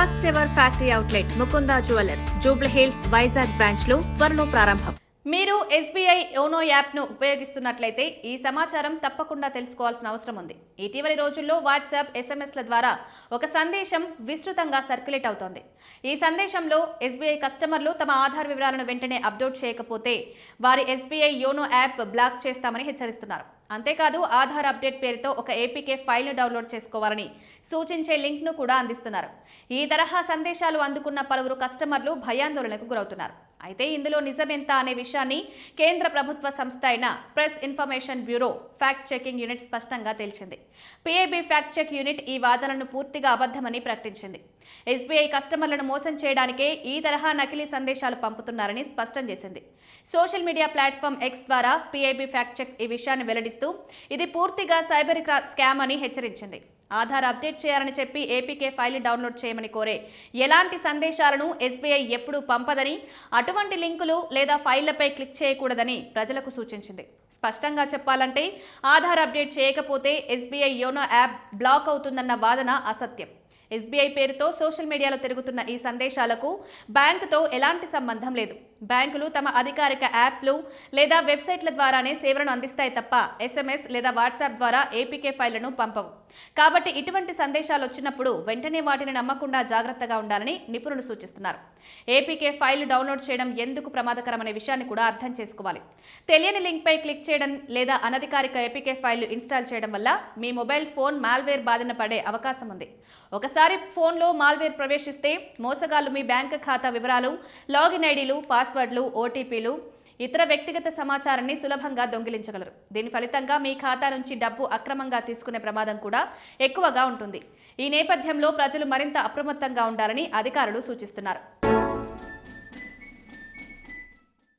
First ever factory outlet Mukunda jewellers Jubilee hills Vizag branch లో త్వరలో ప్రారంభం. మీరు ఎస్బీఐ యోనో యాప్ను ఉపయోగిస్తున్నట్లయితే ఈ సమాచారం తప్పకుండా తెలుసుకోవాల్సిన అవసరం ఉంది. ఇటీవలి రోజుల్లో వాట్సాప్, ఎస్ఎంఎస్ల ద్వారా ఒక సందేశం విస్తృతంగా సర్క్యులేట్ అవుతోంది. ఈ సందేశంలో ఎస్బీఐ కస్టమర్లు తమ ఆధార్ వివరాలను వెంటనే అప్లోడ్ చేయకపోతే వారి ఎస్బీఐ యోనో యాప్ బ్లాక్ చేస్తామని హెచ్చరిస్తున్నారు. అంతేకాదు ఆధార్ అప్డేట్ పేరుతో ఒక ఏపీకే ఫైల్ను డౌన్లోడ్ చేసుకోవాలని సూచించే లింక్ను కూడా అందిస్తున్నారు. ఈ తరహా సందేశాలు అందుకున్న పలువురు కస్టమర్లు భయాందోళనకు గురవుతున్నారు. అయితే ఇందులో నిజమెంత అనే విషయాన్ని కేంద్ర ప్రభుత్వ సంస్థ అయిన press information bureau fact checking unit స్పష్టంగా తేల్చింది. పీఐబీ ఫ్యాక్ట్ చెక్ యూనిట్ ఈ వాదనను పూర్తిగా అబద్ధమని ప్రకటించింది. ఎస్బీఐ కస్టమర్లను మోసం చేయడానికే ఈ తరహా నకిలీ సందేశాలు పంపుతున్నారని స్పష్టం చేసింది. సోషల్ మీడియా ప్లాట్ఫామ్ ఎక్స్ ద్వారా పీఐబీ ఫ్యాక్ట్ చెక్ ఈ విషయాన్ని వెల్లడిస్తూ ఇది పూర్తిగా సైబర్ స్కామ్ అని హెచ్చరించింది. ఆధార్ అప్డేట్ చేయాలని చెప్పి ఏపీకే ఫైల్ డౌన్లోడ్ చేయమని కోరే ఎలాంటి సందేశాలను ఎస్బీఐ ఎప్పుడూ పంపదని, అటువంటి లింకులు లేదా ఫైళ్లపై క్లిక్ చేయకూడదని ప్రజలకు సూచించింది. స్పష్టంగా చెప్పాలంటే ఆధార్ అప్డేట్ చేయకపోతే ఎస్బీఐ యోనో యాప్ బ్లాక్ అవుతుందన్న వాదన అసత్యం. ఎస్బీఐ పేరుతో సోషల్ మీడియాలో తిరుగుతున్న ఈ సందేశాలకు బ్యాంకుతో ఎలాంటి సంబంధం లేదు. బ్యాంకులు తమ అధికారిక యాప్లు లేదా వెబ్సైట్ల ద్వారానే సేవలను అందిస్తాయి తప్ప ఎస్ఎంఎస్ లేదా వాట్సాప్ ద్వారా ఏపీకే ఫైళ్లను పంపవు. కాబట్టి ఇటువంటి సందేశాలు వచ్చినప్పుడు వెంటనే వాటిని నమ్మకుండా జాగ్రత్తగా ఉండాలని నిపుణులు సూచిస్తున్నారు. ఏపీకే ఫైల్ డౌన్లోడ్ చేయడం ఎందుకు ప్రమాదకరమనే విషయాన్ని కూడా అర్థం చేసుకోవాలి. తెలియని లింక్పై క్లిక్ చేయడం లేదా అనధికారిక ఏపీకే ఫైల్ ఇన్స్టాల్ చేయడం వల్ల మీ మొబైల్ ఫోన్ మాల్వేర్ బారిన పడే అవకాశం ఉంది. ఒకసారి ఫోన్లో మాల్వేర్ ప్రవేశిస్తే మోసగాళ్లు మీ బ్యాంక్ ఖాతా వివరాలు, లాగిన్ ఐడీలు, పాస్వర్డ్లు, ఓటీపీలు, ఇతర వ్యక్తిగత సమాచారాన్ని సులభంగా దొంగిలించగలరు. దీని ఫలితంగా మీ ఖాతా నుంచి డబ్బు అక్రమంగా తీసుకునే ప్రమాదం కూడా ఎక్కువగా ఉంటుంది. ఈ నేపథ్యంలో ప్రజలు మరింత అప్రమత్తంగా ఉండాలని అధికారులు సూచిస్తున్నారు.